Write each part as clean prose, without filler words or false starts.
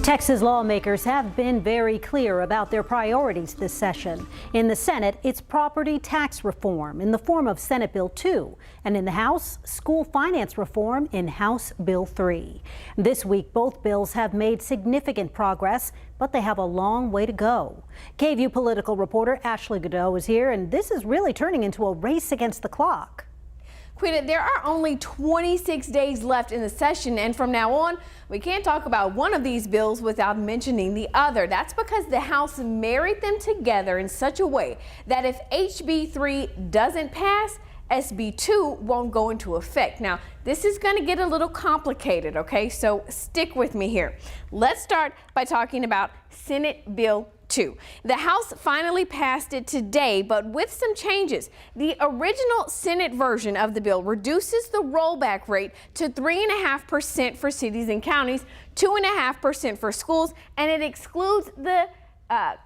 Texas lawmakers have been very clear about their priorities this session. In the Senate, it's property tax reform in the form of Senate Bill 2, and in the House, school finance reform in House Bill 3. This week, both bills have made significant progress, but they have a long way to go. KVUE political reporter Ashley Godot is here, and this is really turning into a race against the clock. Quita, there are only 26 days left in the session, and from now on, we can't talk about one of these bills without mentioning the other. That's because the House married them together in such a way that if HB 3 doesn't pass, SB 2 won't go into effect. Now, this is going to get a little complicated, okay? So stick with me here. Let's start by talking about Senate Bill 2. The House finally passed it today, but with some changes. The original Senate version of the bill reduces the rollback rate to 3.5% for cities and counties, 2.5% for schools, and it excludes the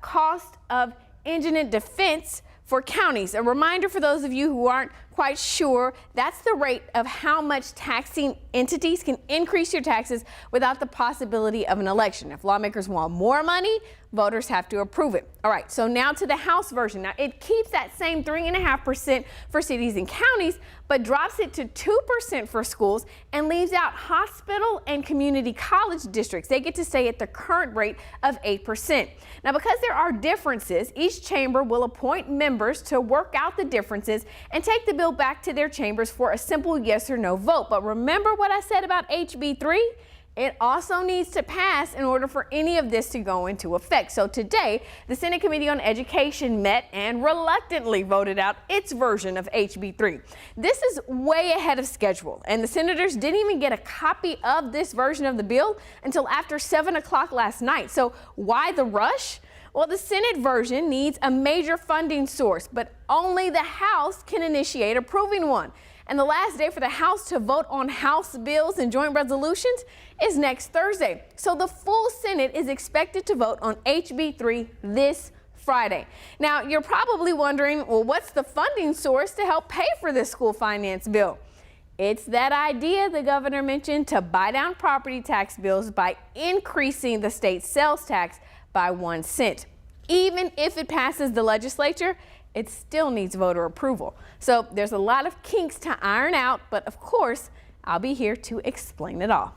cost of indigent defense for counties. A reminder for those of you who aren't quite sure, that's the rate of how much taxing entities can increase your taxes without the possibility of an election. If lawmakers want more money, voters have to approve it. All right, so now to the House version. Now, it keeps that same 3.5% for cities and counties, but drops it to 2% for schools and leaves out hospital and community college districts. They get to stay at the current rate of 8%. Now, because there are differences, each chamber will appoint members to work out the differences and take the bill back to their chambers for a simple yes or no vote. But remember what I said about HB 3? It also needs to pass in order for any of this to go into effect. So today, the Senate Committee on Education met and reluctantly voted out its version of HB 3. This is way ahead of schedule, and the senators didn't even get a copy of this version of the bill until after 7 o'clock last night. So why the rush? Well, the Senate version needs a major funding source, but only the House can initiate approving one. And the last day for the House to vote on House bills and joint resolutions is next Thursday. So the full Senate is expected to vote on HB 3 this Friday. Now, you're probably wondering, well, what's the funding source to help pay for this school finance bill? It's that idea the governor mentioned to buy down property tax bills by increasing the state sales tax by 1 cent. Even if it passes the legislature, it still needs voter approval. So there's a lot of kinks to iron out, but of course, I'll be here to explain it all.